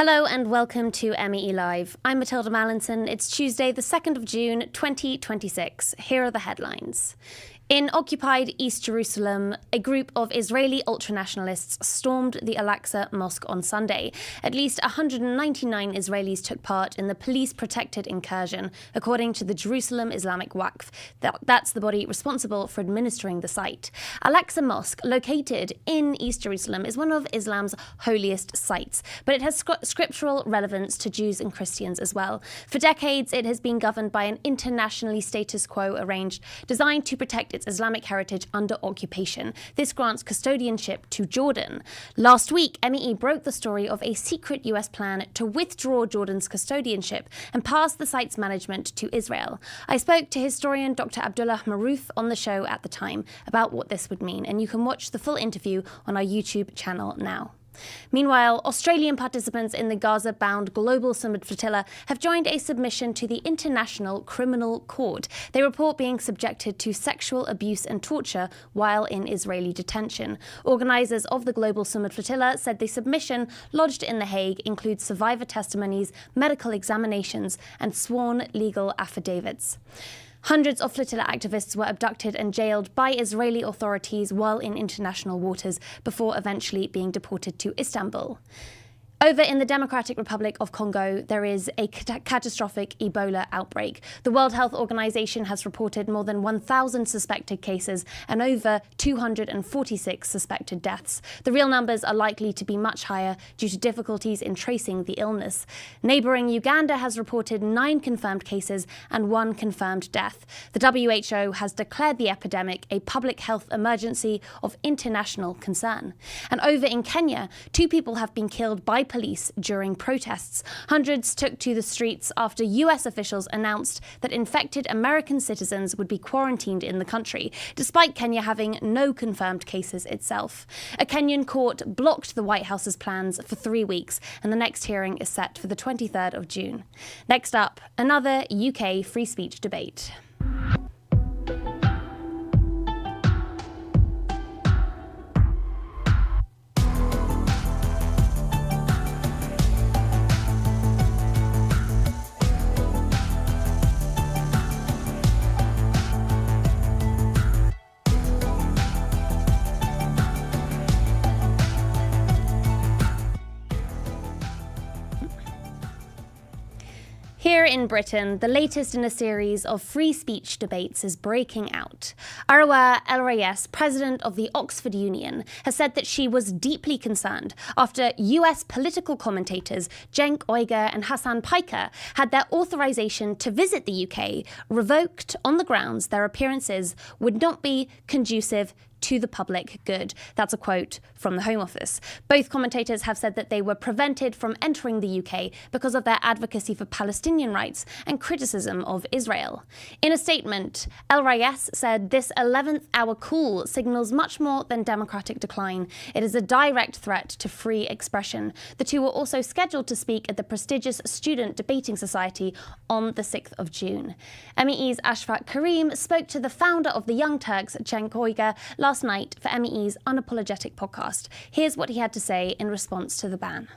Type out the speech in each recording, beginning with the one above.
Hello and welcome to MEELive. I'm Matilda Mallinson. It's Tuesday, the 2nd of June, 2026. Here are the headlines. In occupied East Jerusalem, a group of Israeli ultranationalists stormed the Al-Aqsa Mosque on Sunday. At least 199 Israelis took part in the police-protected incursion, according to the Jerusalem Islamic Waqf. That's the body responsible for administering the site. Al-Aqsa Mosque, located in East Jerusalem, is one of Islam's holiest sites, but it has scriptural relevance to Jews and Christians as well. For decades, it has been governed by an internationally status quo arranged, designed to protect its Islamic heritage under occupation. This grants custodianship to Jordan. Last week, MEE broke the story of a secret US plan to withdraw Jordan's custodianship and pass the site's management to Israel. I spoke to historian Dr. Abdullah Maroof on the show at the time about what this would mean, and you can watch the full interview on our YouTube channel now. Meanwhile, Australian participants in the Gaza-bound Global Summit Flotilla have joined a submission to the International Criminal Court. They report being subjected to sexual abuse and torture while in Israeli detention. Organisers of the Global Summit Flotilla said the submission lodged in The Hague includes survivor testimonies, medical examinations and sworn legal affidavits. Hundreds of flotilla activists were abducted and jailed by Israeli authorities while in international waters before eventually being deported to Istanbul. Over in the Democratic Republic of Congo, there is a catastrophic Ebola outbreak. The World Health Organization has reported more than 1,000 suspected cases and over 246 suspected deaths. The real numbers are likely to be much higher due to difficulties in tracing the illness. Neighbouring Uganda has reported 9 confirmed cases and 1 confirmed death. The WHO has declared the epidemic a public health emergency of international concern. And over in Kenya, 2 people have been killed by police during protests. Hundreds took to the streets after US officials announced that infected American citizens would be quarantined in the country, despite Kenya having no confirmed cases itself. A Kenyan court blocked the White House's plans for 3 weeks, and the next hearing is set for the 23rd of June. Next up, another UK free speech debate. Here in Britain, the latest in a series of free speech debates is breaking out. Arwa El Reyes, president of the Oxford Union, has said that she was deeply concerned after US political commentators Cenk Uygur and Hasan Piker had their authorization to visit the UK revoked on the grounds their appearances would not be conducive to the public good. That's a quote from the Home Office. Both commentators have said that they were prevented from entering the UK because of their advocacy for Palestinian rights and criticism of Israel. In a statement, El Reyes said this 11th hour call signals much more than democratic decline. It is a direct threat to free expression. The two were also scheduled to speak at the prestigious Student Debating Society on the 6th of June. MEE's Ashfaq Karim spoke to the founder of the Young Turks, Cenk Uygur, last night for MEE's Unapologetic podcast. Here's what he had to say in response to the ban.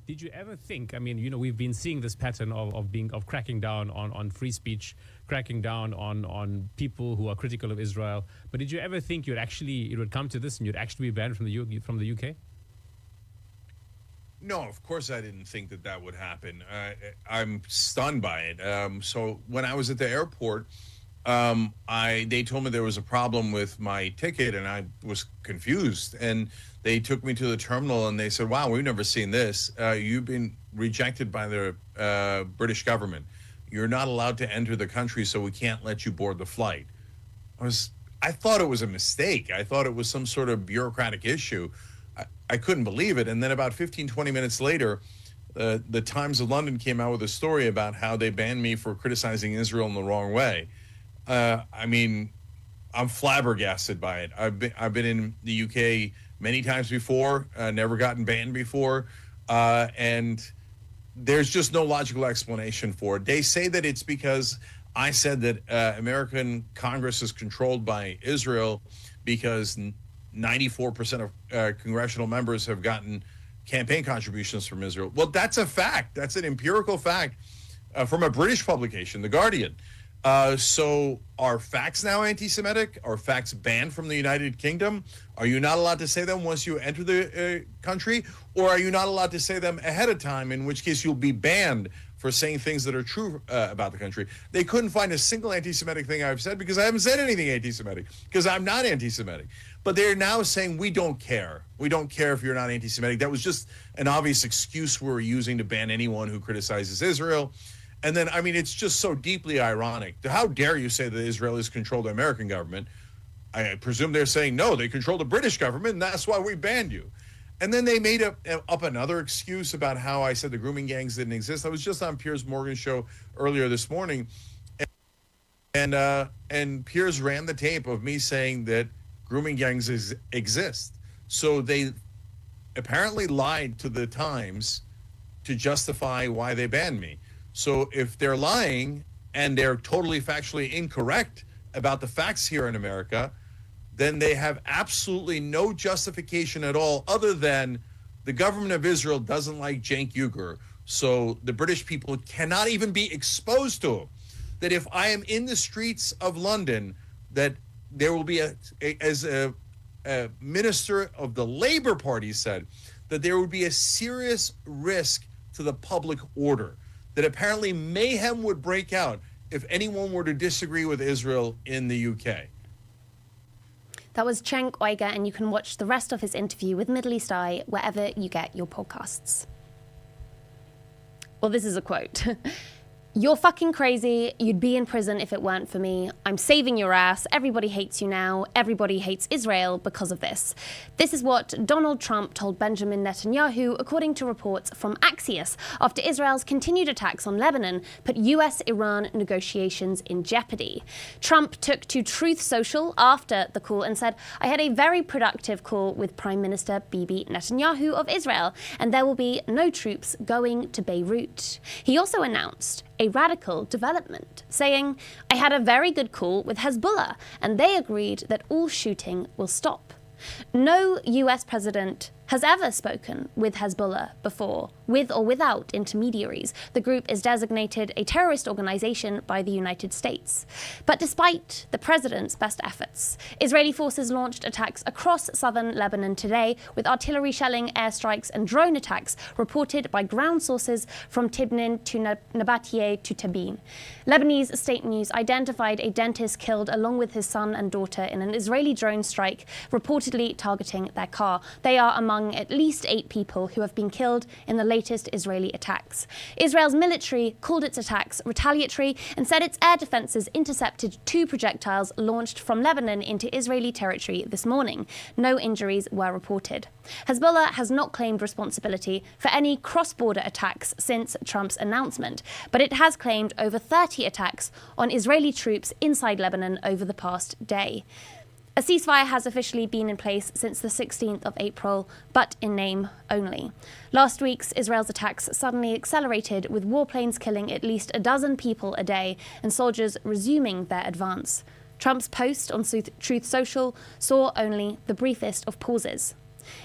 Did you ever think, we've been seeing this pattern of cracking down on free speech, cracking down on people who are critical of Israel, but did you ever think it would come to this and you'd actually be banned from the UK? No, of course I didn't think that would happen. I'm stunned by it. So when I was at the airport, they told me there was a problem with my ticket and I was confused, and they took me to the terminal and they said, wow, we've never seen this. You've been rejected by the British government. You're not allowed to enter the country, so we can't let you board the flight. I thought it was a mistake. I thought it was some sort of bureaucratic issue. I couldn't believe it. And then about 15, 20 minutes later, the Times of London came out with a story about how they banned me for criticizing Israel in the wrong way. I'm flabbergasted by it. I've been in the UK many times before, never gotten banned before, and there's just no logical explanation for it. They say that it's because I said that American Congress is controlled by Israel because 94% of congressional members have gotten campaign contributions from Israel. Well, that's a fact. That's an empirical fact from a British publication, The Guardian. So are facts now anti-Semitic? Are facts banned from the United Kingdom? Are you not allowed to say them once you enter the country? Or are you not allowed to say them ahead of time, in which case you'll be banned for saying things that are true about the country? They couldn't find a single anti-Semitic thing I've said because I haven't said anything anti-Semitic, because I'm not anti-Semitic. But they're now saying, we don't care. We don't care if you're not anti-Semitic. That was just an obvious excuse we were using to ban anyone who criticizes Israel. And then, I mean, it's just so deeply ironic. How dare you say that the Israelis control the American government? I presume they're saying, no, they control the British government, and that's why we banned you. And then they made up another excuse about how I said the grooming gangs didn't exist. I was just on Piers Morgan's show earlier this morning, and Piers ran the tape of me saying that grooming gangs exist. So they apparently lied to the Times to justify why they banned me. So if they're lying and they're totally factually incorrect about the facts here in America, then they have absolutely no justification at all, other than the government of Israel doesn't like Cenk Uygur. So the British people cannot even be exposed to him. That if I am in the streets of London, that there will be as a minister of the Labour Party said, that there would be a serious risk to the public order, that apparently mayhem would break out if anyone were to disagree with Israel in the UK. That was Cenk Uygur, and you can watch the rest of his interview with Middle East Eye wherever you get your podcasts. Well, this is a quote. You're fucking crazy. You'd be in prison if it weren't for me. I'm saving your ass. Everybody hates you now. Everybody hates Israel because of this. This is what Donald Trump told Benjamin Netanyahu, according to reports from Axios, after Israel's continued attacks on Lebanon put US-Iran negotiations in jeopardy. Trump took to Truth Social after the call and said, I had a very productive call with Prime Minister Bibi Netanyahu of Israel, and there will be no troops going to Beirut. He also announced a radical development, saying, I had a very good call with Hezbollah, and they agreed that all shooting will stop. No US president has ever spoken with Hezbollah before, with or without intermediaries. The group is designated a terrorist organization by the United States. But despite the president's best efforts, Israeli forces launched attacks across southern Lebanon today, with artillery shelling, airstrikes, and drone attacks reported by ground sources from Tibnin to Nabatie to Tabin. Lebanese state news identified a dentist killed along with his son and daughter in an Israeli drone strike, reportedly targeting their car. They are among at least 8 people who have been killed in the latest Israeli attacks. Israel's military called its attacks retaliatory and said its air defenses intercepted 2 projectiles launched from Lebanon into Israeli territory this morning. No injuries were reported. Hezbollah has not claimed responsibility for any cross-border attacks since Trump's announcement, but it has claimed over 30 attacks on Israeli troops inside Lebanon over the past day. A ceasefire has officially been in place since the 16th of April, but in name only. Last week's Israel's attacks suddenly accelerated, with warplanes killing at least a dozen people a day and soldiers resuming their advance. Trump's post on Truth Social saw only the briefest of pauses.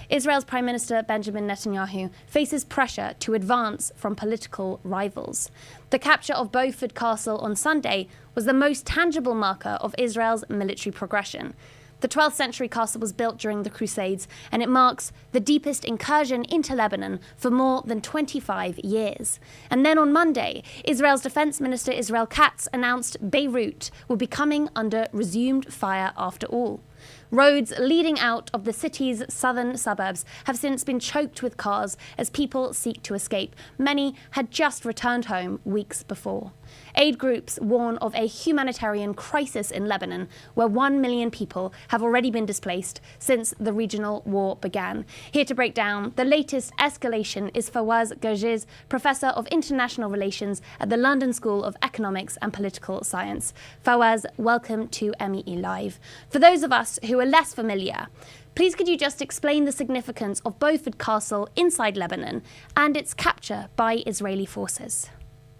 Israel's Prime Minister Benjamin Netanyahu faces pressure to advance from political rivals. The capture of Beaufort Castle on Sunday was the most tangible marker of Israel's military progression. The 12th century castle was built during the Crusades, and it marks the deepest incursion into Lebanon for more than 25 years. And then on Monday, Israel's Defense Minister Israel Katz announced Beirut will be coming under resumed fire after all. Roads leading out of the city's southern suburbs have since been choked with cars as people seek to escape. Many had just returned home weeks before. Aid groups warn of a humanitarian crisis in Lebanon, where 1 million people have already been displaced since the regional war began. Here to break down the latest escalation is Fawaz Gerges, Professor of International Relations at the London School of Economics and Political Science. Fawaz, welcome to MEELive. For those of us who are less familiar, please could you just explain the significance of Beaufort Castle inside Lebanon and its capture by Israeli forces?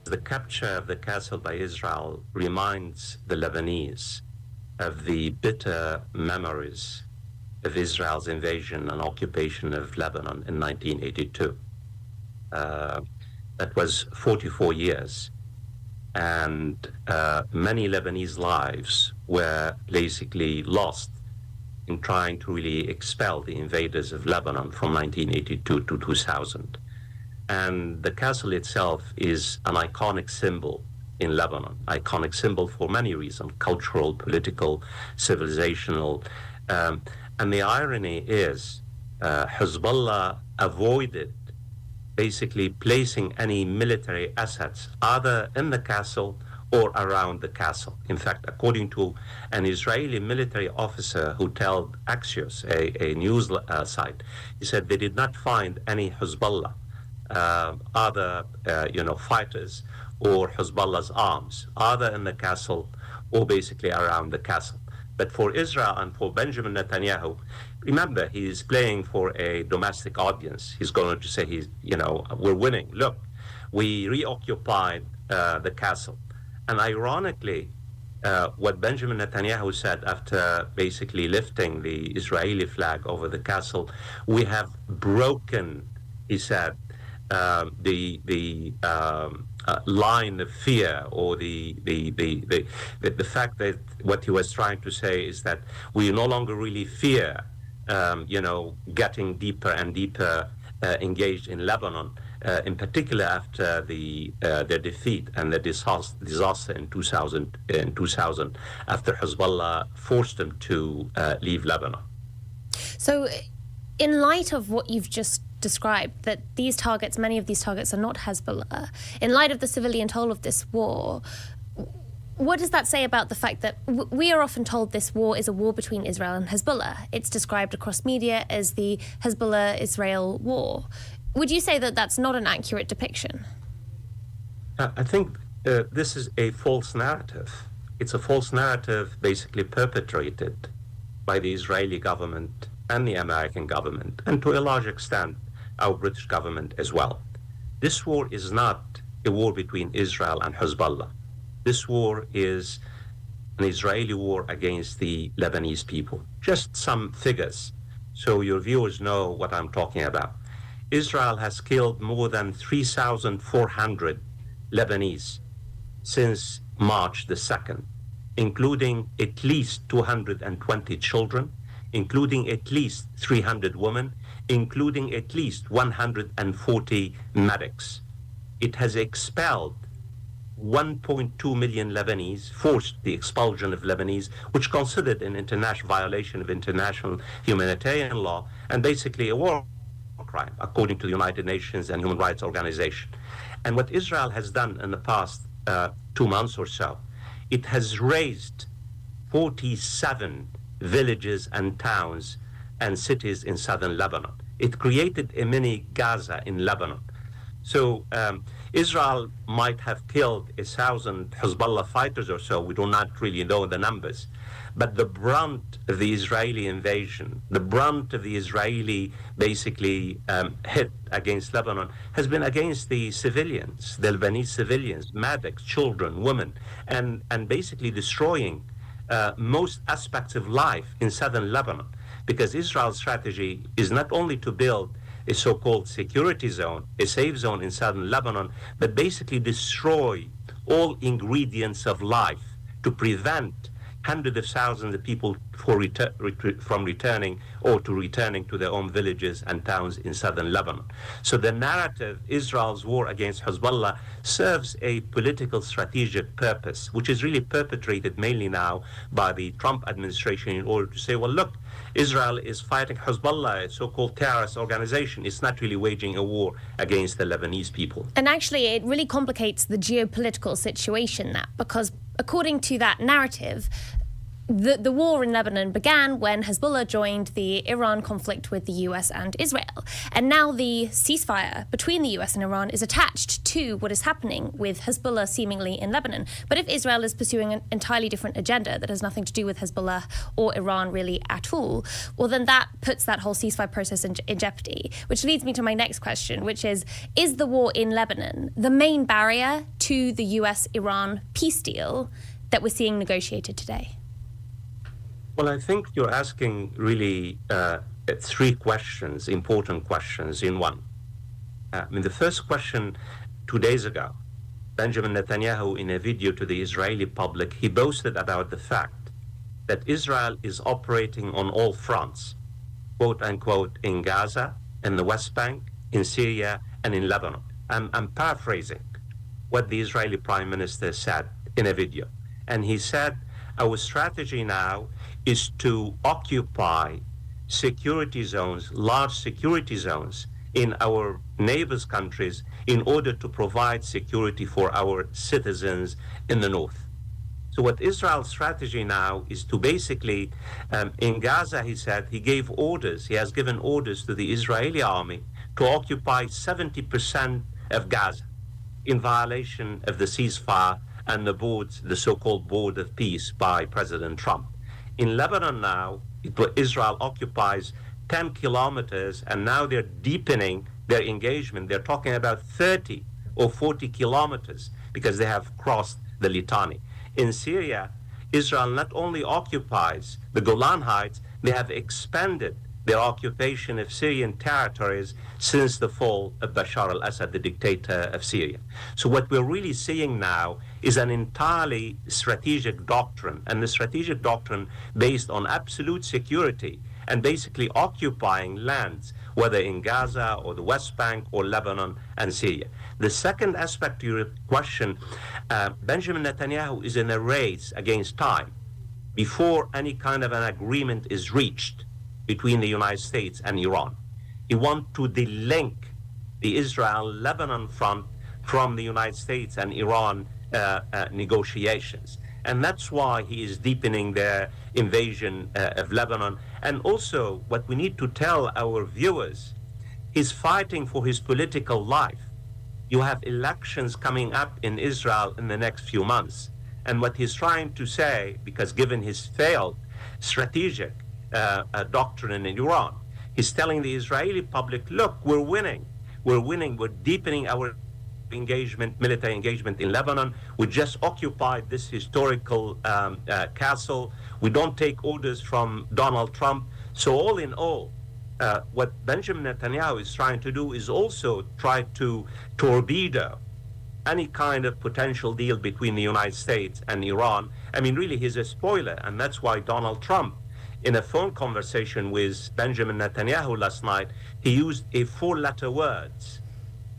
The capture of the castle by Israel reminds the Lebanese of the bitter memories of Israel's invasion and occupation of Lebanon in 1982. That was 44 years. And many Lebanese lives were basically lost in trying to really expel the invaders of Lebanon from 1982 to 2000. And the castle itself is an iconic symbol in Lebanon, iconic symbol for many reasons, cultural, political, civilizational. And the irony is Hezbollah avoided basically placing any military assets either in the castle or around the castle. In fact, according to an Israeli military officer who told Axios, a news site, he said they did not find any Hezbollah, other fighters or Hezbollah's arms, either in the castle or basically around the castle. But for Israel and for Benjamin Netanyahu, remember, he's playing for a domestic audience. He's going to say, we're winning. Look, we reoccupied the castle. And ironically, what Benjamin Netanyahu said after basically lifting the Israeli flag over the castle, we have broken, he said, the line of fear, or the fact that what he was trying to say is that we no longer really fear, getting deeper and deeper engaged in Lebanon, in particular after their defeat and the disaster in 2000 after Hezbollah forced them to leave Lebanon. So, in light of what you've just described, that many of these targets are not Hezbollah, in light of the civilian toll of this war, what does that say about the fact that we are often told this war is a war between Israel and Hezbollah? It's described across media as the Hezbollah-Israel war. Would you say that that's not an accurate depiction? I think this is a false narrative. It's a false narrative basically perpetrated by the Israeli government and the American government, and to a large extent, our British government as well. This war is not a war between Israel and Hezbollah. This war is an Israeli war against the Lebanese people. Just some figures, so your viewers know what I'm talking about. Israel has killed more than 3,400 Lebanese since March the 2nd, including at least 220 children, including at least 300 women, including at least 140 medics. It has expelled 1.2 million Lebanese, forced the expulsion of Lebanese, which considered an international violation of international humanitarian law and basically a war crime, according to the United Nations and Human Rights Organization. And what Israel has done in the past 2 months or so, it has razed 47 villages and towns and cities in southern Lebanon. It created a mini Gaza in Lebanon. So Israel might have killed 1,000 Hezbollah fighters or so. We do not really know the numbers. But the brunt of the Israeli invasion, the brunt of the Israeli basically hit against Lebanon has been against the civilians, the Lebanese civilians, medics, children, women, and basically destroying most aspects of life in southern Lebanon. Because Israel's strategy is not only to build a so-called security zone, a safe zone in southern Lebanon, but basically destroy all ingredients of life to prevent hundreds of thousands of people from returning to their own villages and towns in southern Lebanon. So the narrative, Israel's war against Hezbollah, serves a political strategic purpose, which is really perpetrated mainly now by the Trump administration in order to say, well, look, Israel is fighting Hezbollah, a so-called terrorist organization. It's not really waging a war against the Lebanese people. And actually, it really complicates the geopolitical situation, that, because according to that narrative, the war in Lebanon began when Hezbollah joined the Iran conflict with the US and Israel. And now the ceasefire between the US and Iran is attached to what is happening with Hezbollah seemingly in Lebanon. But if Israel is pursuing an entirely different agenda that has nothing to do with Hezbollah or Iran really at all, well, then that puts that whole ceasefire process in jeopardy. Which leads me to my next question, which is the war in Lebanon the main barrier to the US-Iran peace deal that we're seeing negotiated today? Well, I think you're asking really three questions, important questions in one. The first question, 2 days ago, Benjamin Netanyahu, in a video to the Israeli public, he boasted about the fact that Israel is operating on all fronts, quote unquote, in Gaza, in the West Bank, in Syria, and in Lebanon. I'm paraphrasing what the Israeli Prime Minister said in a video. And he said, our strategy now is to occupy security zones, large security zones in our neighbors' countries in order to provide security for our citizens in the north. So what Israel's strategy now is to basically, in Gaza, he said, he has given orders to the Israeli army to occupy 70% of Gaza in violation of the ceasefire and the so-called board of peace by President Trump. In Lebanon now, Israel occupies 10 kilometers, and now they're deepening their engagement. They're talking about 30 or 40 kilometers because they have crossed the Litani. In Syria, Israel not only occupies the Golan Heights, they have expanded their occupation of Syrian territories since the fall of Bashar al-Assad, the dictator of Syria. So what we're really seeing now is an entirely strategic doctrine, and the strategic doctrine based on absolute security and basically occupying lands, whether in Gaza or the West Bank or Lebanon and Syria. The second aspect to your question, Benjamin Netanyahu is in a race against time before any kind of an agreement is reached between the United States and Iran. He wants to delink the Israel-Lebanon front from the United States and Iran negotiations. And that's why he is deepening their invasion of Lebanon. And also, what we need to tell our viewers, he's fighting for his political life. You have elections coming up in Israel in the next few months. And what he's trying to say, because given his failed strategic doctrine in Iran, he's telling the Israeli public, look, we're winning, we're deepening our military engagement in Lebanon. We just occupied this historical castle. We don't take orders from Donald Trump. So all in all, what Benjamin Netanyahu is trying to do is also try to torpedo any kind of potential deal between the United States and Iran. I mean, really, he's a spoiler, and that's why Donald Trump, in a phone conversation with Benjamin Netanyahu last night, he used a 4-letter words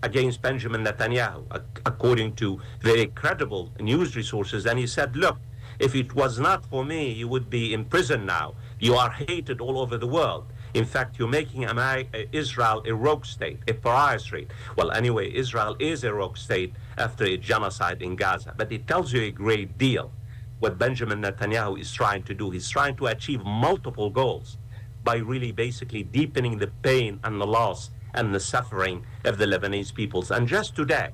against Benjamin Netanyahu, according to very credible news resources. And he said, look, if it was not for me, you would be in prison now. You are hated all over the world. In fact, you're making Israel a rogue state, a pariah state. Well, anyway, Israel is a rogue state after a genocide in Gaza. But it tells you a great deal what Benjamin Netanyahu is trying to do. He's trying to achieve multiple goals by really basically deepening the pain and the loss and the suffering of the Lebanese peoples. And just today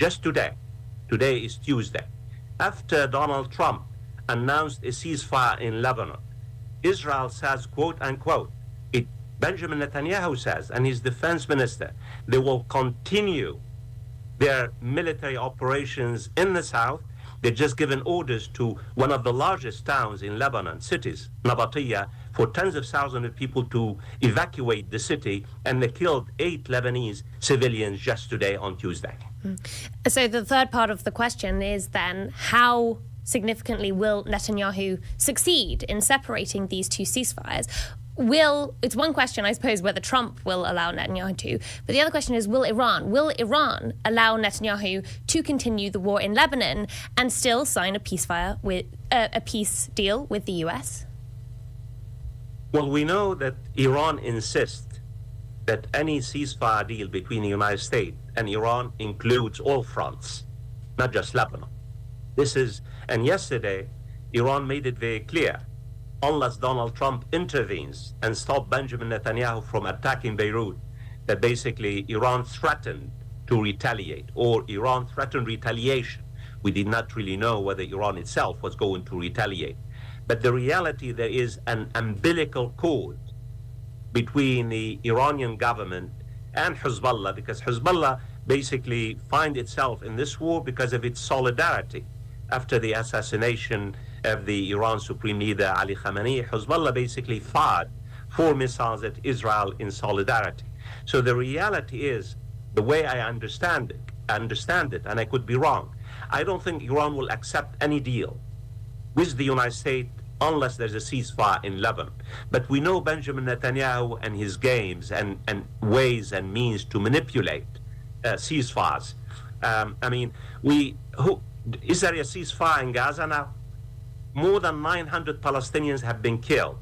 is Tuesday, after Donald Trump announced a ceasefire in Lebanon, Israel says, quote unquote, Benjamin Netanyahu says, and his defense minister, they will continue their military operations in the south. They've just given orders to one of the largest towns in Lebanon, cities, Nabatea, for tens of thousands of people to evacuate the city, and they killed 8 Lebanese civilians just today on Tuesday. So the third part of the question is then, how significantly will Netanyahu succeed in separating these two ceasefires? It's one question, I suppose, whether Trump will allow Netanyahu to, but the other question is, will Iran allow Netanyahu to continue the war in Lebanon and still sign a peace deal with the US? Well, we know that Iran insists that any ceasefire deal between the United States and Iran includes all fronts, not just Lebanon. And yesterday, Iran made it very clear, unless Donald Trump intervenes and stops Benjamin Netanyahu from attacking Beirut, that basically Iran threatened to retaliate, or Iran threatened retaliation. We did not really know whether Iran itself was going to retaliate. But the reality, there is an umbilical cord between the Iranian government and Hezbollah, because Hezbollah basically finds itself in this war because of its solidarity after the assassination of the Iran Supreme Leader Ali Khamenei, Hezbollah basically fired 4 missiles at Israel in solidarity. So the reality is, the way I understand it, and I could be wrong, I don't think Iran will accept any deal with the United States unless there's a ceasefire in Lebanon. But we know Benjamin Netanyahu and his games and ways and means to manipulate ceasefires. Is there a ceasefire in Gaza now? More than 900 Palestinians have been killed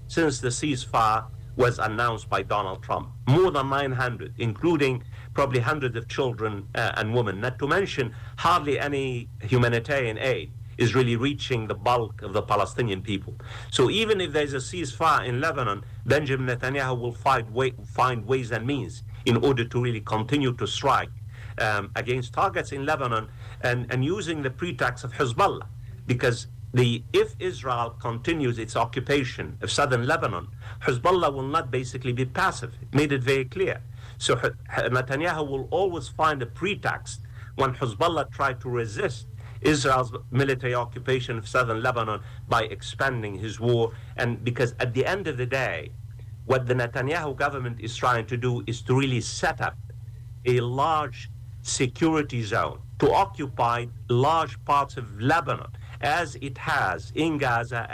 since the ceasefire was announced by Donald Trump. More than 900, including probably hundreds of children and women, not to mention hardly any humanitarian aid is really reaching the bulk of the Palestinian people. So even if there's a ceasefire in Lebanon, Benjamin Netanyahu will find ways and means in order to really continue to strike against targets in Lebanon and using the pretext of Hezbollah. Because if Israel continues its occupation of southern Lebanon, Hezbollah will not basically be passive. It made it very clear. So Netanyahu will always find a pretext when Hezbollah try to resist Israel's military occupation of southern Lebanon by expanding his war. And because at the end of the day, what the Netanyahu government is trying to do is to really set up a large security zone to occupy large parts of Lebanon, as it has in Gaza,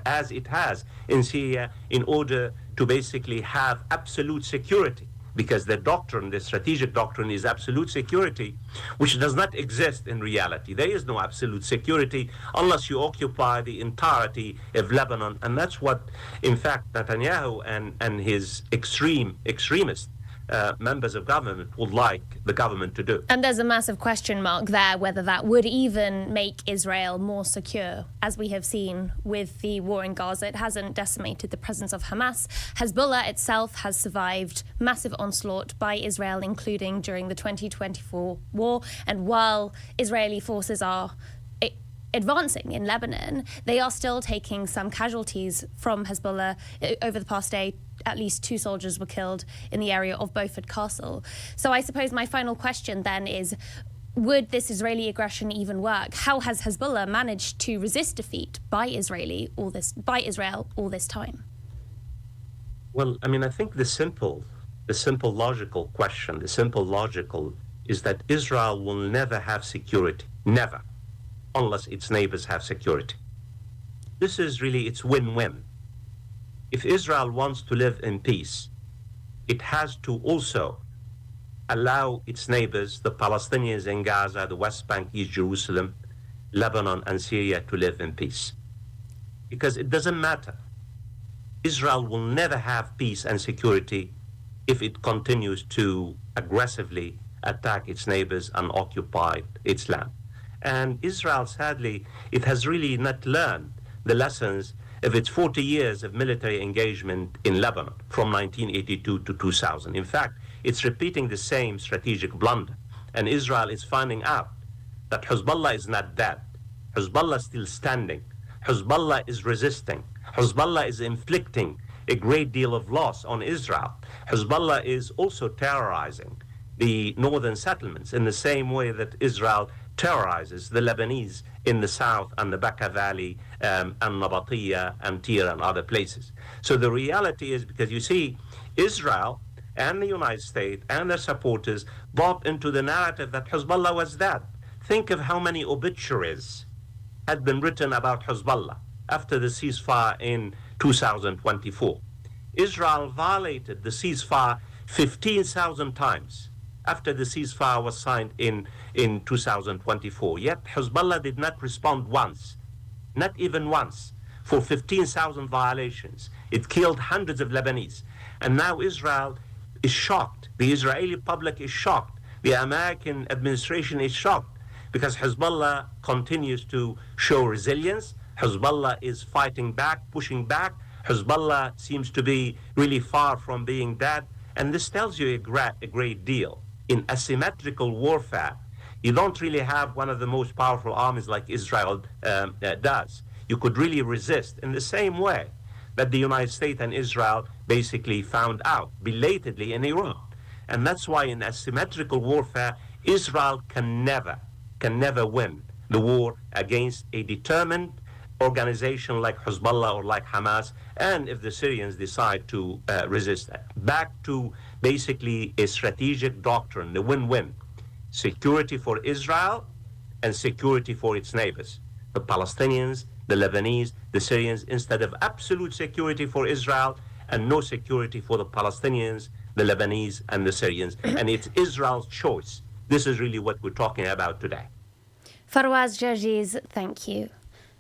as it has in Syria, in order to basically have absolute security. Because the doctrine, the strategic doctrine, is absolute security, which does not exist in reality. There is no absolute security unless you occupy the entirety of Lebanon. And that's what, in fact, Netanyahu and his extremist members of government would like the government to do. And there's a massive question mark there whether that would even make Israel more secure. As we have seen with the war in Gaza, it hasn't decimated the presence of Hamas. Hezbollah itself has survived massive onslaught by Israel, including during the 2024 war. And while Israeli forces are advancing in Lebanon, they are still taking some casualties from Hezbollah. Over the past day, at least 2 soldiers were killed in the area of Beaufort Castle. So I suppose my final question then is, would this Israeli aggression even work? How has Hezbollah managed to resist defeat by Israel all this time? Well, I think the simple logical question, the simple logical is that Israel will never have security, never, unless its neighbors have security. This is really, it's win-win. If Israel wants to live in peace, it has to also allow its neighbors, the Palestinians in Gaza, the West Bank, East Jerusalem, Lebanon, and Syria, to live in peace. Because it doesn't matter. Israel will never have peace and security if it continues to aggressively attack its neighbors and occupy its land. And Israel, sadly, it has really not learned the lessons of its 40 years of military engagement in Lebanon from 1982 to 2000. In fact, it's repeating the same strategic blunder. And Israel is finding out that Hezbollah is not dead. Hezbollah is still standing. Hezbollah is resisting. Hezbollah is inflicting a great deal of loss on Israel. Hezbollah is also terrorizing the northern settlements in the same way that Israel terrorizes the Lebanese in the south and the Bekaa Valley and Nabateeh and Tyre and other places. So the reality is, because you see, Israel and the United States and their supporters bought into the narrative that Hezbollah was dead. Think of how many obituaries had been written about Hezbollah after the ceasefire in 2024. Israel violated the ceasefire 15,000 times after the ceasefire was signed in 2024. Yet Hezbollah did not respond once, not even once, for 15,000 violations. It killed hundreds of Lebanese. And now Israel is shocked. The Israeli public is shocked. The American administration is shocked because Hezbollah continues to show resilience. Hezbollah is fighting back, pushing back. Hezbollah seems to be really far from being dead. And this tells you a great deal. In asymmetrical warfare, you don't really have one of the most powerful armies like Israel does. You could really resist in the same way that the United States and Israel basically found out belatedly in Iran. And that's why in asymmetrical warfare, Israel can never win, the war against a determined organization like Hezbollah or like Hamas, and if the Syrians decide to resist that. Back to basically a strategic doctrine, the win-win. Security for Israel and security for its neighbors, the Palestinians, the Lebanese, the Syrians, instead of absolute security for Israel and no security for the Palestinians, the Lebanese, and the Syrians. And it's Israel's choice. This is really what we're talking about today. Fawaz Gerges, thank you.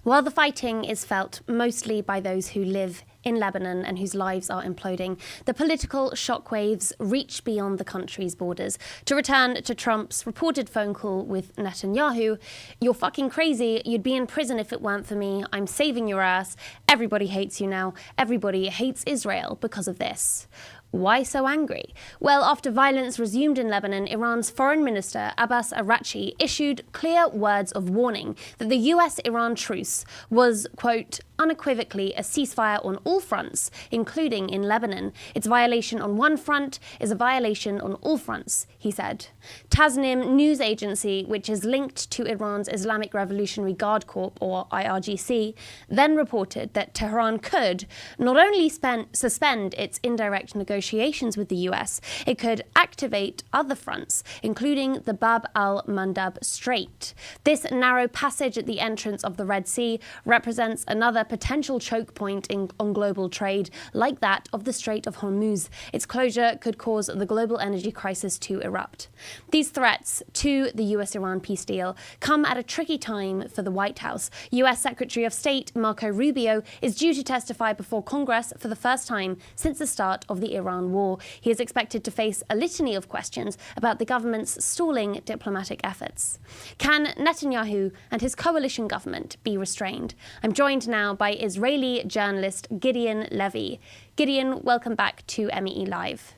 While the fighting is felt mostly by those who live in Lebanon and whose lives are imploding, the political shockwaves reach beyond the country's borders. To return to Trump's reported phone call with Netanyahu, "You're fucking crazy. You'd be in prison if it weren't for me. I'm saving your ass. Everybody hates you now. Everybody hates Israel because of this." Why so angry? Well, after violence resumed in Lebanon, Iran's Foreign Minister Abbas Araghchi issued clear words of warning that the US-Iran truce was, quote, unequivocally a ceasefire on all fronts, including in Lebanon. Its violation on one front is a violation on all fronts, he said. Tasnim news agency, which is linked to Iran's Islamic Revolutionary Guard Corps, or IRGC, then reported that Tehran could not only suspend its indirect negotiations with the US, it could activate other fronts, including the Bab al-Mandab Strait. This narrow passage at the entrance of the Red Sea represents another potential choke point on global trade, like that of the Strait of Hormuz. Its closure could cause the global energy crisis to erupt. These threats to the US-Iran peace deal come at a tricky time for the White House. US Secretary of State Marco Rubio is due to testify before Congress for the first time since the start of the Iran war. He is expected to face a litany of questions about the government's stalling diplomatic efforts. Can Netanyahu and his coalition government be restrained? I'm joined now by Israeli journalist Gideon Levy. Gideon, welcome back to MEE Live.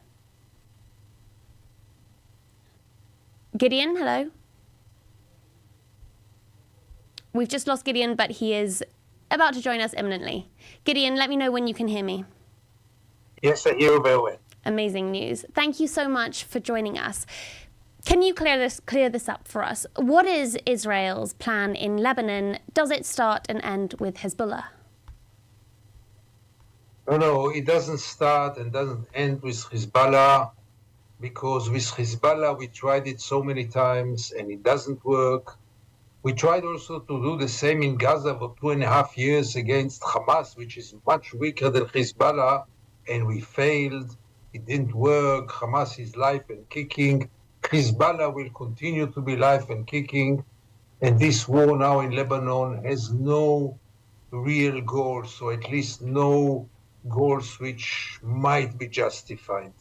Gideon, hello. We've just lost Gideon, but he is about to join us imminently. Gideon, let me know when you can hear me. Yes, I hear you very well. Amazing news. Thank you so much for joining us. Can you clear this up for us? What is Israel's plan in Lebanon? Does it start and end with Hezbollah? No, it doesn't start and doesn't end with Hezbollah, because with Hezbollah we tried it so many times and it doesn't work. We tried also to do the same in Gaza for 2.5 years against Hamas, which is much weaker than Hezbollah, and we failed. It didn't work. Hamas is live and kicking. Hezbollah will continue to be live and kicking. And this war now in Lebanon has no real goals, or at least no goals which might be justified.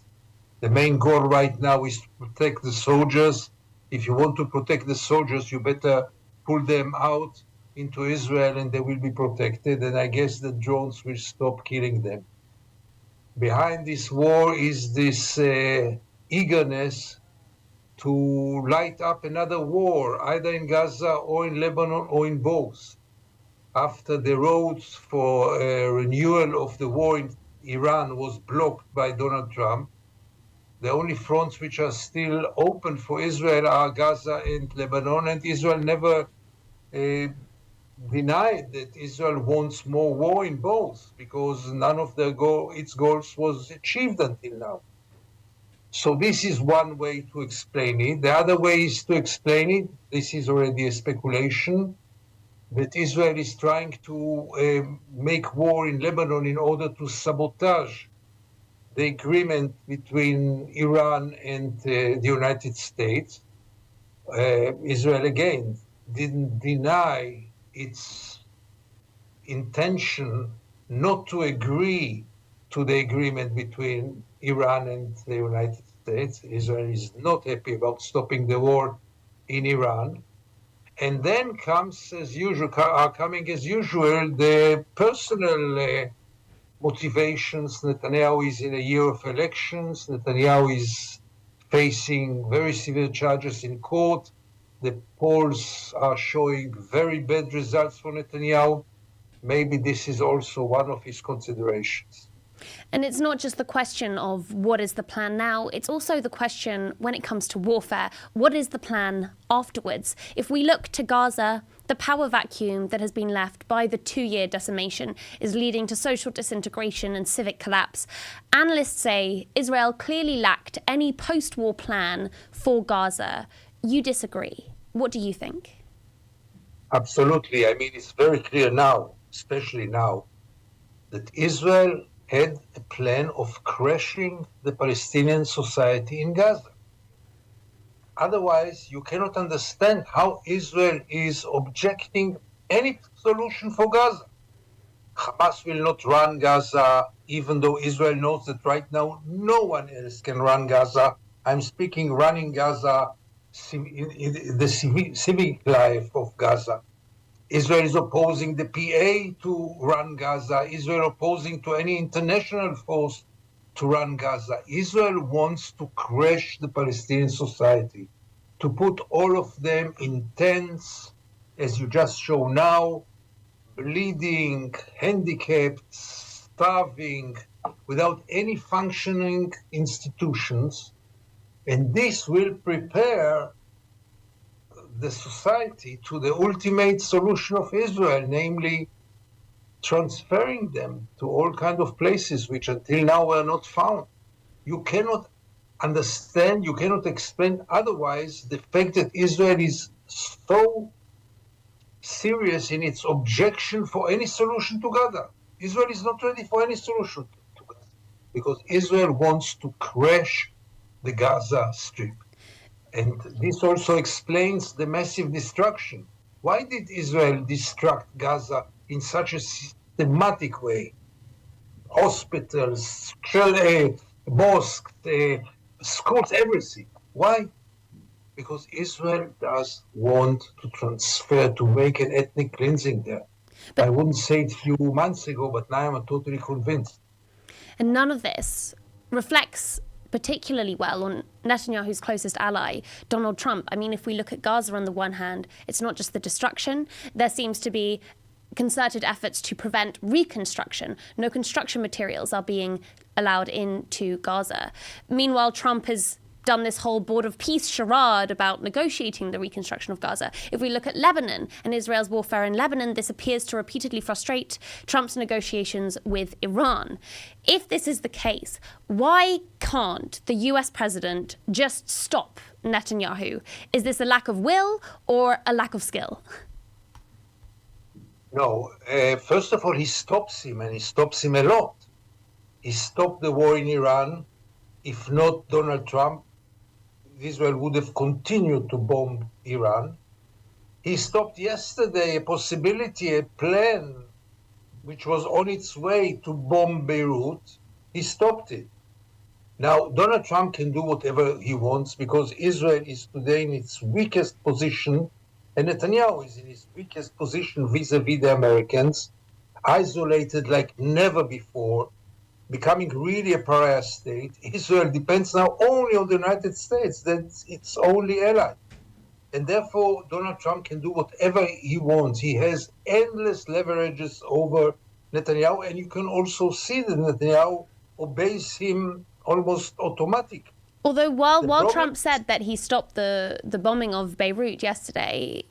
The main goal right now is to protect the soldiers. If you want to protect the soldiers, you better pull them out into Israel and they will be protected. And I guess the drones will stop killing them. Behind this war is this eagerness to light up another war, either in Gaza or in Lebanon or in both. After the roads for renewal of the war in Iran was blocked by Donald Trump, the only fronts which are still open for Israel are Gaza and Lebanon, and Israel never denied that Israel wants more war in both, because none of its goals was achieved until now. So this is one way to explain it. The other way is to explain it, this is already a speculation, that Israel is trying to make war in Lebanon in order to sabotage the agreement between Iran and the United States. Israel, again, didn't deny its intention not to agree to the agreement between Iran and the United States. Israel is not happy about stopping the war in Iran. And then are coming as usual the personal motivations. Netanyahu is in a year of elections. Netanyahu is facing very severe charges in court. The polls are showing very bad results for Netanyahu. Maybe this is also one of his considerations. And it's not just the question of what is the plan now, it's also the question when it comes to warfare, what is the plan afterwards? If we look to Gaza, the power vacuum that has been left by the 2-year decimation is leading to social disintegration and civic collapse. Analysts say Israel clearly lacked any post-war plan for Gaza. You disagree. What do you think? Absolutely. I mean, it's very clear now, especially now, that Israel had a plan of crashing the Palestinian society in Gaza. Otherwise, you cannot understand how Israel is objecting any solution for Gaza. Hamas will not run Gaza, even though Israel knows that right now no one else can run Gaza. I'm speaking running Gaza, in the civic life of Gaza. Israel is opposing the PA to run Gaza. Israel opposing to any international force to run Gaza. Israel wants to crash the Palestinian society, to put all of them in tents, as you just show now, bleeding, handicapped, starving, without any functioning institutions. And this will prepare the society to the ultimate solution of Israel, namely transferring them to all kinds of places which until now were not found. You cannot understand, you cannot explain otherwise the fact that Israel is so serious in its objection for any solution to Gaza. Israel is not ready for any solution to Gaza because Israel wants to crash the Gaza Strip. And this also explains the massive destruction. Why did Israel destruct Gaza in such a systematic way? Hospitals, mosques, schools, everything. Why? Because Israel does want to transfer, to make an ethnic cleansing there. But I wouldn't say it a few months ago, but now I'm totally convinced. And none of this reflects particularly well on Netanyahu's closest ally, Donald Trump. I mean, if we look at Gaza on the one hand, it's not just the destruction. There seems to be concerted efforts to prevent reconstruction. No construction materials are being allowed into Gaza. Meanwhile, Trump has done this whole board of peace charade about negotiating the reconstruction of Gaza. If we look at Lebanon and Israel's warfare in Lebanon, this appears to repeatedly frustrate Trump's negotiations with Iran. If this is the case, why can't the US president just stop Netanyahu? Is this a lack of will or a lack of skill? No, first of all, he stops him, and he stops him a lot. He stopped the war in Iran. If not Donald Trump, Israel would have continued to bomb Iran. He stopped yesterday a possibility, a plan, which was on its way to bomb Beirut. He stopped it. Now, Donald Trump can do whatever he wants because Israel is today in its weakest position, and Netanyahu is in his weakest position vis-a-vis the Americans, isolated like never before, becoming really a pariah state. Israel depends now only on the United States. That's its only ally. And therefore, Donald Trump can do whatever he wants. He has endless leverages over Netanyahu, and you can also see that Netanyahu obeys him almost automatic. Although while Trump said that he stopped the bombing of Beirut yesterday,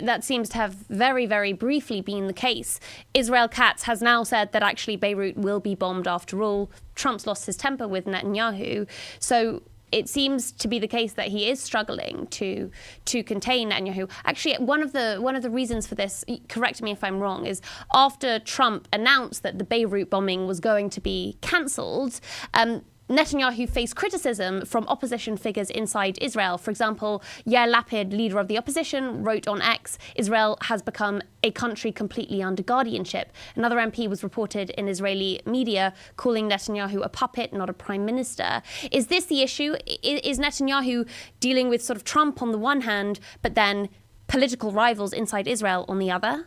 that seems to have very, very briefly been the case. Israel Katz has now said that actually Beirut will be bombed after all. Trump's lost his temper with Netanyahu. So it seems to be the case that he is struggling to contain Netanyahu. Actually, one of the reasons for this, correct me if I'm wrong, is after Trump announced that the Beirut bombing was going to be cancelled, Netanyahu faced criticism from opposition figures inside Israel. For example, Yair Lapid, leader of the opposition, wrote on X, Israel has become a country completely under guardianship. Another MP was reported in Israeli media calling Netanyahu a puppet, not a prime minister. Is this the issue? Is Netanyahu dealing with sort of Trump on the one hand, but then political rivals inside Israel on the other?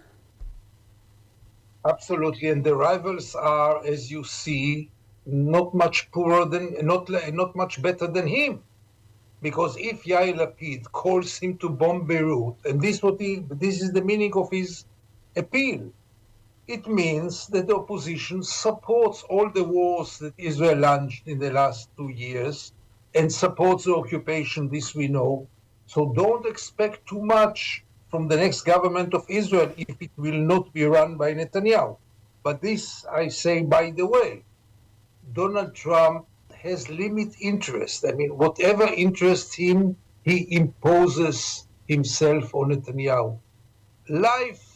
Absolutely. And the rivals are, as you see, not much poorer than, not much better than him, because if Yair Lapid calls him to bomb Beirut, and this is the meaning of his appeal, it means that the opposition supports all the wars that Israel launched in the last 2 years and supports the occupation, this we know. So don't expect too much from the next government of Israel if it will not be run by Netanyahu. But this, I say, by the way, Donald Trump has limited interest. I mean, whatever interests him, he imposes himself on Netanyahu. Life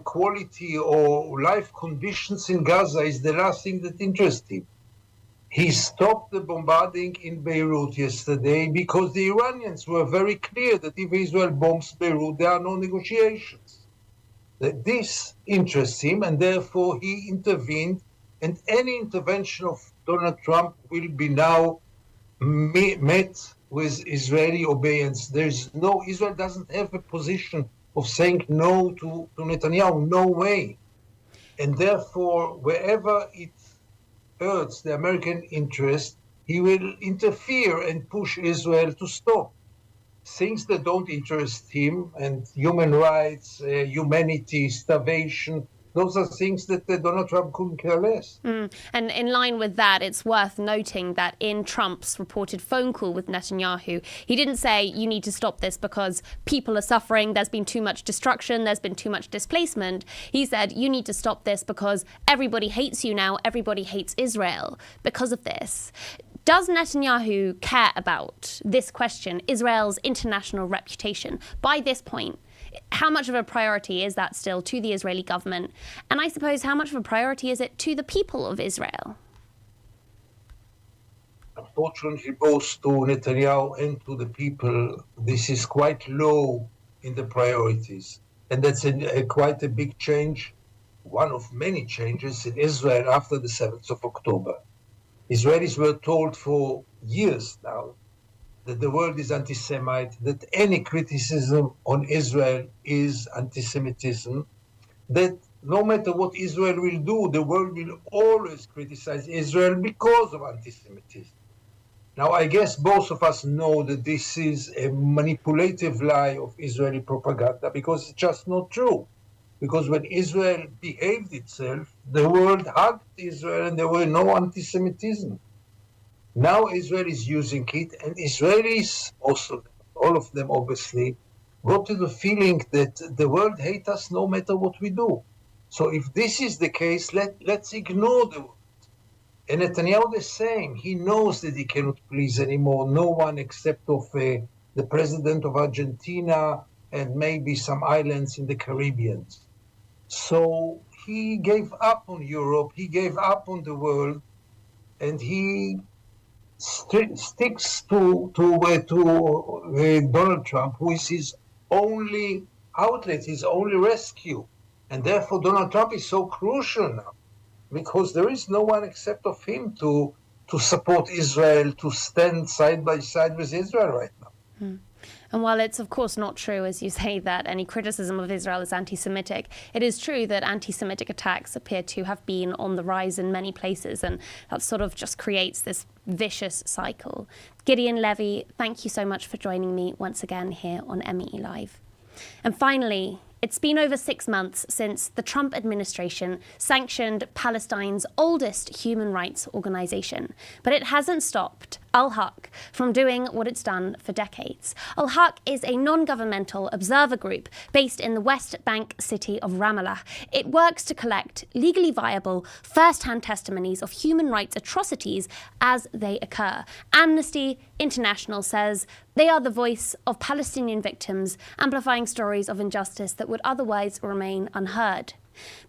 quality or life conditions in Gaza is the last thing that interests him. He stopped the bombarding in Beirut yesterday because the Iranians were very clear that if Israel bombs Beirut, there are no negotiations. That this interests him, and therefore he intervened, and any intervention of Donald Trump will be now met with Israeli obedience. Israel doesn't have a position of saying no to Netanyahu, no way. And therefore, wherever it hurts the American interest, he will interfere and push Israel to stop. Things that don't interest him, and human rights, humanity, starvation, those are things that Donald Trump couldn't care less. And in line with that, it's worth noting that in Trump's reported phone call with Netanyahu, he didn't say you need to stop this because people are suffering, there's been too much destruction, there's been too much displacement. He said you need to stop this because everybody hates you now, everybody hates Israel because of this. Does Netanyahu care about this question, Israel's international reputation, by this point? How much of a priority is that still to the Israeli government? And I suppose how much of a priority is it to the people of Israel? Unfortunately, both to Netanyahu and to the people, this is quite low in the priorities. And that's quite a big change, one of many changes in Israel after the 7th of October. Israelis were told for years now that the world is anti-Semite, that any criticism on Israel is anti-Semitism, that no matter what Israel will do, the world will always criticize Israel because of anti-Semitism. Now, I guess both of us know that this is a manipulative lie of Israeli propaganda because it's just not true. Because when Israel behaved itself, the world hugged Israel and there were no anti-Semitism. Now Israel is using it, and Israelis, most of them, all of them obviously, got to the feeling that the world hates us no matter what we do. So if this is the case, let's ignore the world. And Netanyahu the same. He knows that he cannot please anymore no one except of the president of Argentina and maybe some islands in the Caribbean. So he gave up on Europe, he gave up on the world, and he sticks to Donald Trump, who is his only outlet, his only rescue. And therefore Donald Trump is so crucial now, because there is no one except of him to support Israel, to stand side by side with Israel right now. And while it's of course not true, as you say, that any criticism of Israel is anti-Semitic, it is true that anti-Semitic attacks appear to have been on the rise in many places, and that sort of just creates this vicious cycle. Gideon Levy, thank you so much for joining me once again here on MEELive. And finally, it's been over 6 months since the Trump administration sanctioned Palestine's oldest human rights organization, but it hasn't stopped Al-Haq from doing what it's done for decades. Al-Haq is a non-governmental observer group based in the West Bank city of Ramallah. It works to collect legally viable first-hand testimonies of human rights atrocities as they occur. Amnesty International says they are the voice of Palestinian victims, amplifying stories of injustice that would otherwise remain unheard.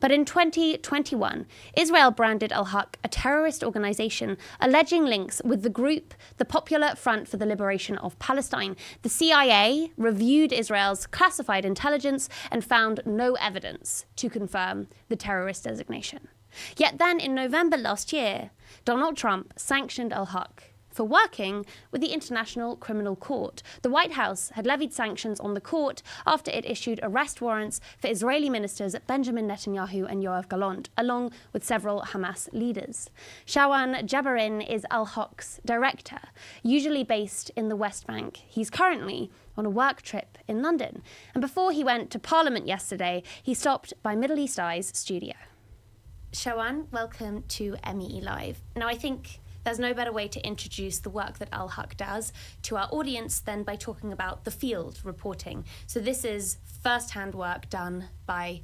But in 2021, Israel branded Al-Haq a terrorist organization, alleging links with the group, the Popular Front for the Liberation of Palestine. The CIA reviewed Israel's classified intelligence and found no evidence to confirm the terrorist designation. Yet then, in November last year, Donald Trump sanctioned Al-Haq for working with the International Criminal Court. The White House had levied sanctions on the court after it issued arrest warrants for Israeli ministers Benjamin Netanyahu and Yoav Gallant, along with several Hamas leaders. Shawan Jabarin is Al-Haq's director, usually based in the West Bank. He's currently on a work trip in London. And before he went to Parliament yesterday, he stopped by Middle East Eye's studio. Shawan, welcome to MEELive. Now, I think there's no better way to introduce the work that Al-Haq does to our audience than by talking about the field reporting. So this is first-hand work done by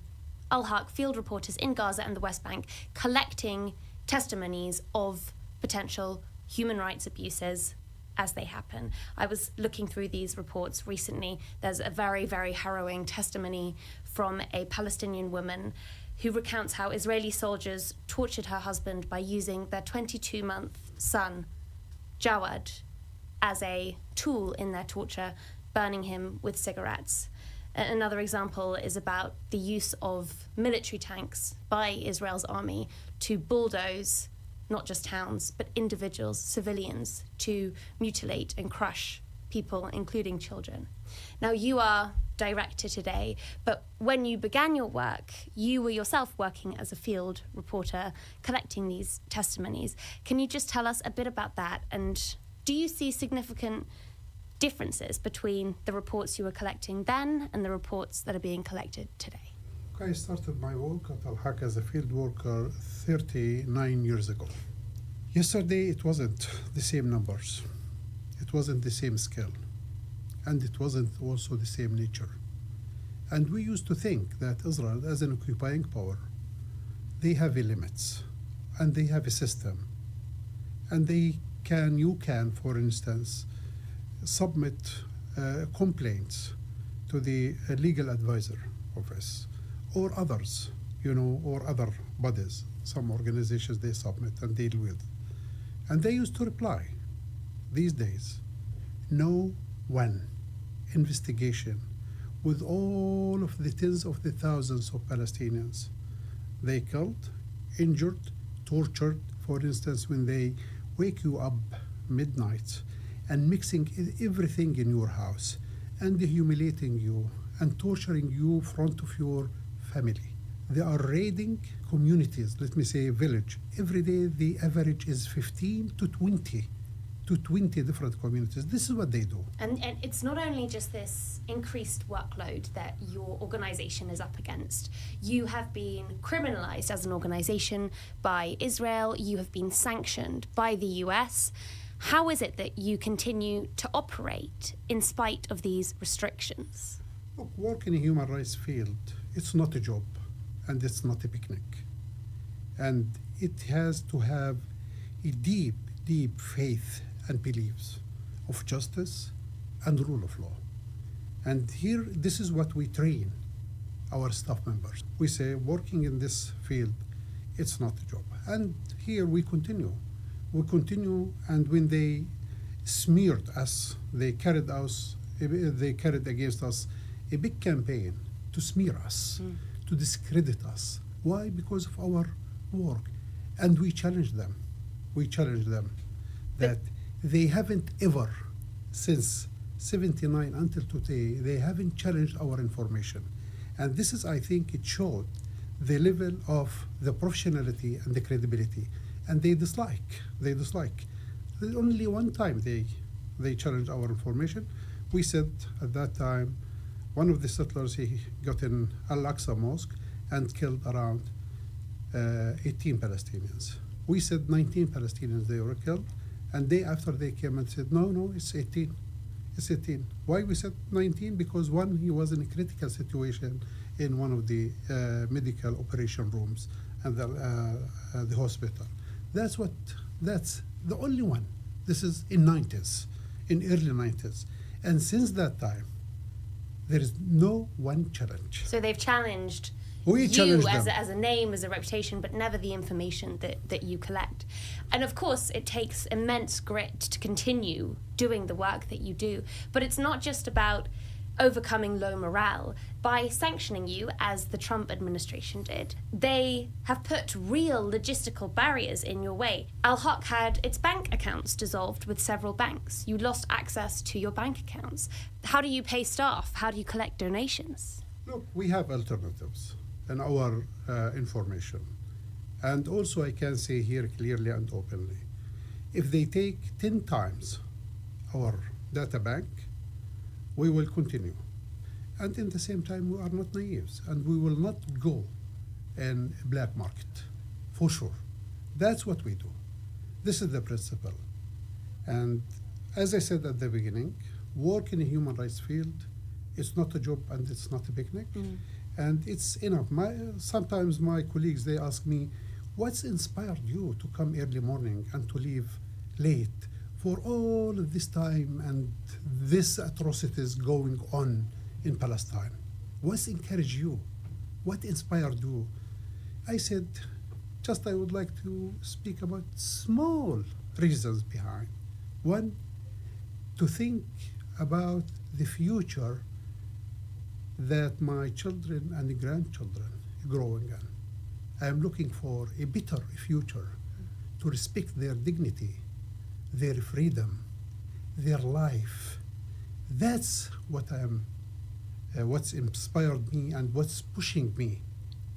Al-Haq field reporters in Gaza and the West Bank, collecting testimonies of potential human rights abuses as they happen. I was looking through these reports recently. There's a very, very harrowing testimony from a Palestinian woman who recounts how Israeli soldiers tortured her husband by using their 22-month son, Jawad, as a tool in their torture, burning him with cigarettes. Another example is about the use of military tanks by Israel's army to bulldoze not just towns, but individuals, civilians, to mutilate and crush people, including children. Now, you are director today, but when you began your work, you were yourself working as a field reporter, collecting these testimonies. Can you just tell us a bit about that? And do you see significant differences between the reports you were collecting then and the reports that are being collected today? I started my work at Al-Haq as a field worker 39 years ago. Yesterday, it wasn't the same numbers. It wasn't the same skill. And it wasn't also the same nature. And we used to think that Israel, as an occupying power, they have limits, and they have a system. And you can, for instance, submit complaints to the legal advisor office, or others, or other bodies. Some organizations they submit and deal with. And they used to reply. These days, no one investigation with all of the tens of the thousands of Palestinians they killed, injured, tortured, for instance, when they wake you up midnight and mixing everything in your house and humiliating you and torturing you in front of your family. They are raiding communities, let me say a village. Every day the average is 15 to 20 different communities. This is what they do. And it's not only just this increased workload that your organization is up against. You have been criminalized as an organization by Israel. You have been sanctioned by the US. How is it that you continue to operate in spite of these restrictions? Look, work in a human rights field, it's not a job and it's not a picnic. And it has to have a deep, deep faith and beliefs of justice and rule of law. And here, this is what we train our staff members. We say, working in this field, it's not a job. And here we continue. We continue, and when they smeared us, they carried against us a big campaign to smear us, to discredit us. Why? Because of our work. And we challenged them. That they haven't ever, since 79 until today, they haven't challenged our information. And this is, I think, it showed the level of the professionality and the credibility. And they dislike. Only one time they challenged our information. We said at that time, one of the settlers, he got in Al-Aqsa Mosque and killed around 18 Palestinians. We said 19 Palestinians they were killed. And day after they came and said, no, it's 18. It's 18. Why we said 19? Because one, he was in a critical situation in one of the medical operation rooms and the hospital. That's the only one. This is in early 90s. And since that time, there is no one challenge. So they've challenged as a name, as a reputation, but never the information that you collect. And of course, it takes immense grit to continue doing the work that you do. But it's not just about overcoming low morale by sanctioning you, as the Trump administration did. They have put real logistical barriers in your way. Al-Haq had its bank accounts dissolved with several banks. You lost access to your bank accounts. How do you pay staff? How do you collect donations? Look, we have alternatives in our information. And also I can say here clearly and openly, if they take 10 times our data bank, we will continue. And in the same time, we are not naive, and we will not go in black market, for sure. That's what we do. This is the principle. And as I said at the beginning, work in the human rights field, it's not a job and it's not a picnic. And it's enough. Sometimes my colleagues, they ask me, what's inspired you to come early morning and to leave late for all of this time and this atrocities going on in Palestine? What's encouraged you? What inspired you? I said, just I would like to speak about small reasons behind. One, to think about the future that my children and grandchildren are growing in. I am looking for a better future, to respect their dignity, their freedom, their life. That's what I am, what's inspired me and what's pushing me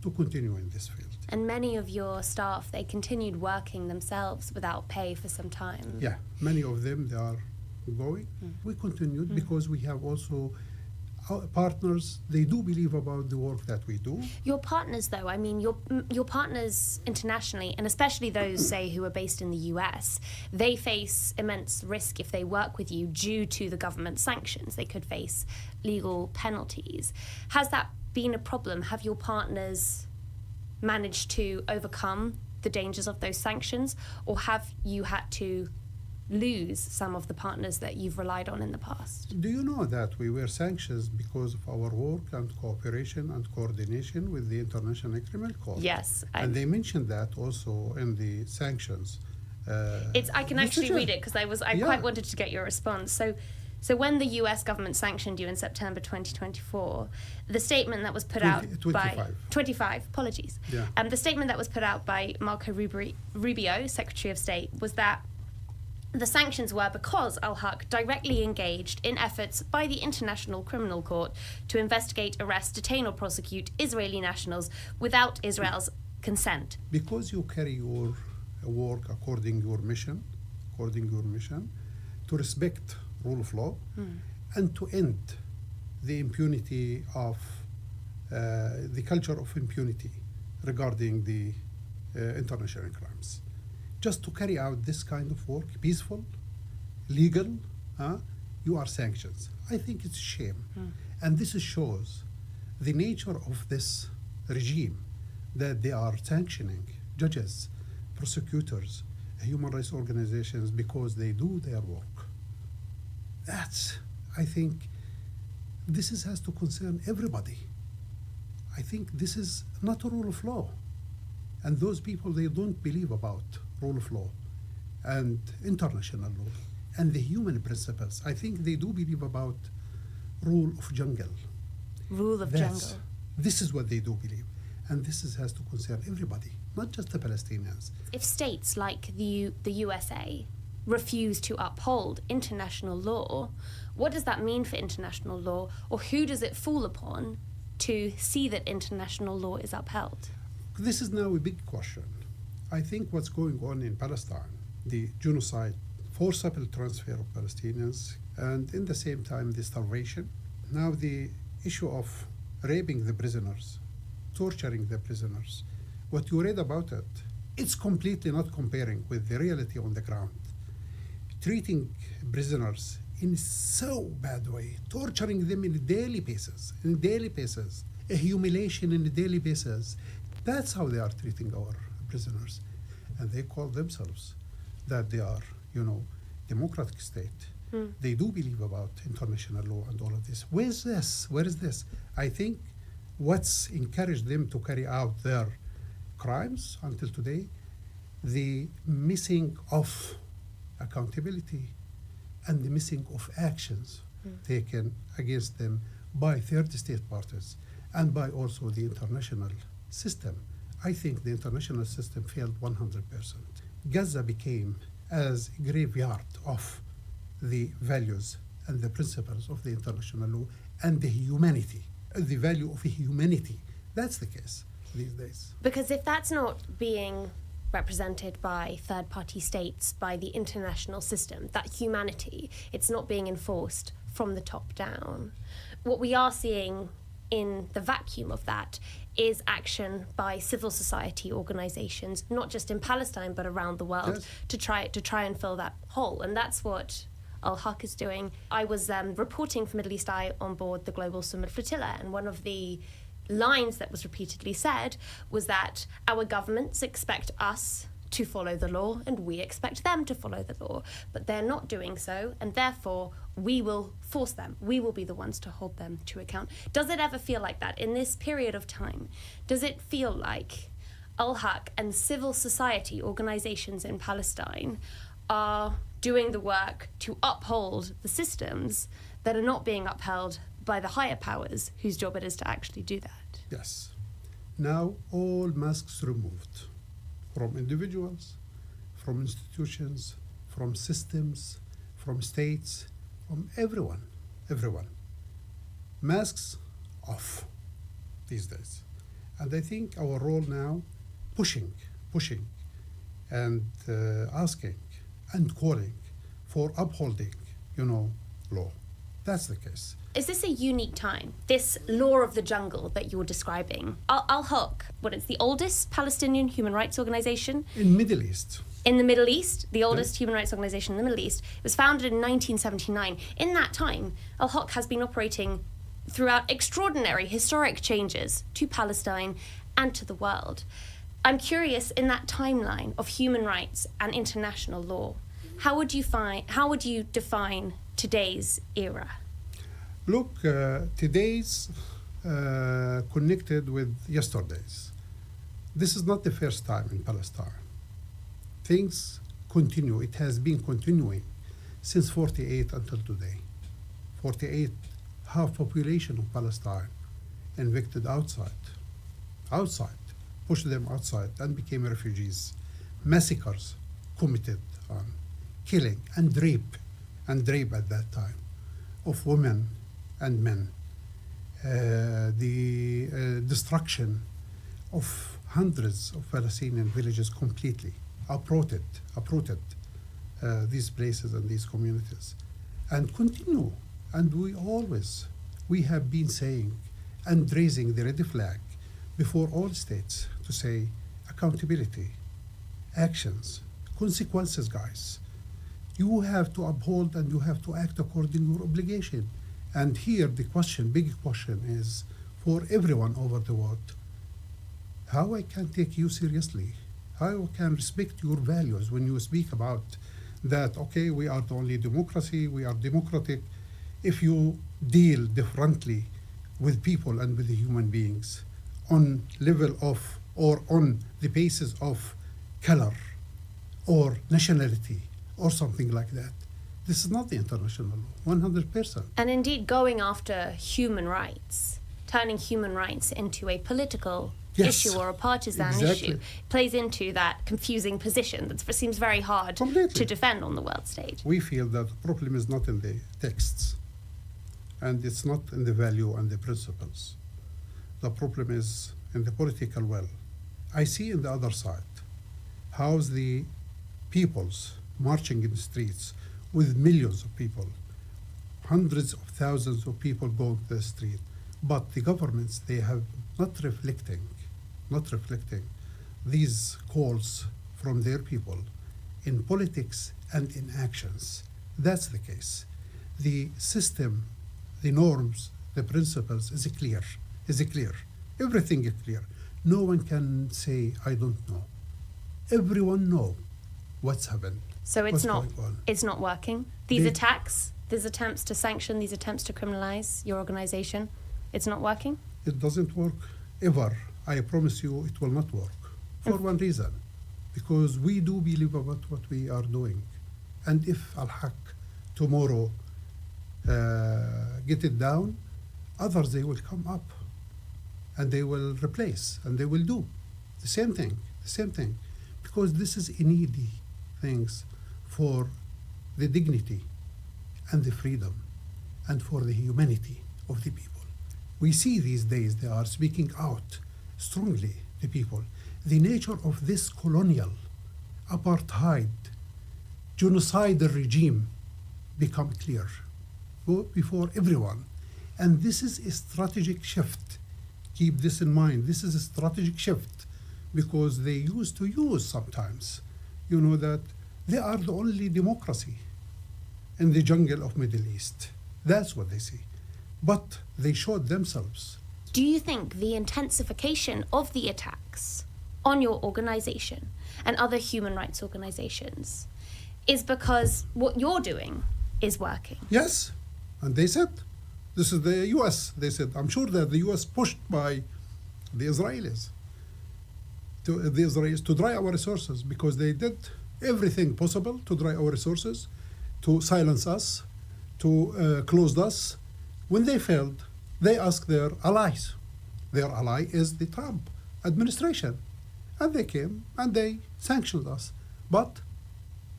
to continue in this field. And many of your staff, they continued working themselves without pay for some time. Yeah, many of them, they are going. We continued because we have also our partners, they do believe about the work that we do. Your partners, though, I mean, your partners internationally, and especially those, say, who are based in the US, they face immense risk if they work with you due to the government sanctions. They could face legal penalties. Has that been a problem? Have your partners managed to overcome the dangers of those sanctions, or have you had to lose some of the partners that you've relied on in the past? Do you know that we were sanctioned because of our work and cooperation and coordination with the International Criminal Court? Yes. And they mentioned that also in the sanctions. I can actually read it because I quite wanted to get your response. So when the US government sanctioned you in September 2024, the statement that was put out by 25, apologies. Yeah. The statement that was put out by Marco Rubio, Secretary of State, was that the sanctions were because Al-Haq directly engaged in efforts by the International Criminal Court to investigate, arrest, detain or prosecute Israeli nationals without Israel's consent. Because you carry your work according to your mission, to respect rule of law and to end the impunity of the culture of impunity regarding the international crimes. Just to carry out this kind of work, peaceful, legal, you are sanctioned. I think it's a shame. And this shows the nature of this regime, that they are sanctioning judges, prosecutors, human rights organizations because they do their work. I think this has to concern everybody. I think this is not a rule of law. And those people, they don't believe about rule of law and international law and the human principles. I think they do believe about rule of jungle. Rule of jungle. This is what they do believe. And this has to concern everybody, not just the Palestinians. If states like the USA refuse to uphold international law, what does that mean for international law, or who does it fall upon to see that international law is upheld? This is now a big question. I think what's going on in Palestine, the genocide, forcible transfer of Palestinians, and in the same time the starvation. Now the issue of raping the prisoners, torturing the prisoners. What you read about it, it's completely not comparing with the reality on the ground. Treating prisoners in so bad way, torturing them in daily basis, a humiliation in a daily basis. That's how they are treating our prisoners. And they call themselves that they are, democratic state. They do believe about international law and all of this. Where is this? I think what's encouraged them to carry out their crimes until today, the missing of accountability and the missing of actions taken against them by third state parties and by also the international system. I think the international system failed 100%. Gaza became as a graveyard of the values and the principles of the international law and the humanity, the value of humanity. That's the case these days. Because if that's not being represented by third-party states, by the international system, that humanity, it's not being enforced from the top down. What we are seeing in the vacuum of that is action by civil society organizations, not just in Palestine but around the world, Yes. to try and fill that hole. And that's what Al-Haq is doing. I was reporting for Middle East Eye on board the Global Summit Flotilla, and one of the lines that was repeatedly said was that our governments expect us to follow the law and we expect them to follow the law, but they're not doing so, and therefore we will force them. We will be the ones to hold them to account. Does it ever feel like that in this period of time? Does it feel like Al-Haq and civil society organizations in Palestine are doing the work to uphold the systems that are not being upheld by the higher powers whose job it is to actually do that? Yes. Now all masks removed from individuals, from institutions, from systems, from states, from everyone. Masks off these days. And I think our role now, pushing, and asking and calling for upholding, law. That's the case. Is this a unique time, this law of the jungle that you're describing? Al-Haq, it's the oldest Palestinian human rights organization In Middle East. in the Middle East, the oldest human rights organization in the Middle East. It was founded in 1979. In that time, Al-Haq has been operating throughout extraordinary historic changes to Palestine and to the world. I'm curious, in that timeline of human rights and international law, how would you define today's era? Look, today's connected with yesterday's. This is not the first time in Palestine. Things continue. It has been continuing since 48 until today. 48, half population of Palestine evicted outside, pushed them outside and became refugees. Massacres committed on killing and rape at that time of women and men. The destruction of hundreds of Palestinian villages completely uprooted these places and these communities, and continue. And we have been saying and raising the red flag before all states to say accountability, actions, consequences, guys. You have to uphold and you have to act according to your obligation. And here the big question is for everyone over the world, how I can take you seriously? How I can respect your values when you speak about that, okay, we are the only democracy, we are democratic. If you deal differently with people and with the human beings on level of or on the basis of color or nationality or something like that, this is not the international law, 100%. And indeed, going after human rights, turning human rights into a political issue or a partisan issue, plays into that confusing position that seems very hard to defend on the world stage. We feel that the problem is not in the texts, and it's not in the value and the principles. The problem is in the political will. I see in the other side how's the peoples marching in the streets with millions of people, hundreds of thousands of people going to the street, but the governments, they have not reflecting these calls from their people in politics and in actions. That's the case. The system, the norms, the principles is clear. Everything is clear. No one can say, I don't know. Everyone know what's happened. So it's not working. These attacks, these attempts to sanction, these attempts to criminalize your organization, it's not working? It doesn't work ever. I promise you it will not work. For one reason. Because we do believe about what we are doing. And if Al-Haq tomorrow get it down, others, they will come up and they will replace and they will do the same thing, because this is a needy things for the dignity and the freedom and for the humanity of the people. We see these days they are speaking out strongly, the people. The nature of this colonial, apartheid, genocidal regime become clear before everyone. And this is a strategic shift. Keep this in mind. This is a strategic shift because they used to use sometimes, that they are the only democracy in the jungle of Middle East. That's what they see. But they showed themselves. Do you think the intensification of the attacks on your organization and other human rights organizations is because what you're doing is working? Yes. And they said, this is the US. They said, I'm sure that the US pushed by the Israelis to dry our resources because they did everything possible to dry our resources, to silence us, to close us. When they failed, they asked their allies. Their ally is the Trump administration. And they came and they sanctioned us. But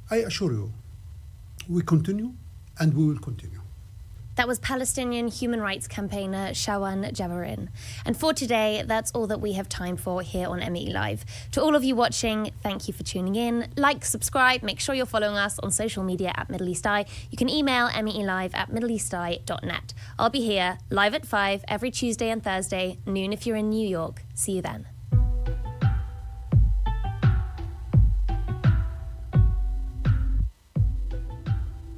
I assure you, we continue and we will continue. That was Palestinian human rights campaigner Shawan Jabarin. And for today, that's all that we have time for here on MEELive. To all of you watching, thank you for tuning in. Like, subscribe, make sure you're following us on social media at Middle East Eye. You can email meelive@middleeasteye.net. I'll be here live at 5 every Tuesday and Thursday, noon if you're in New York. See you then.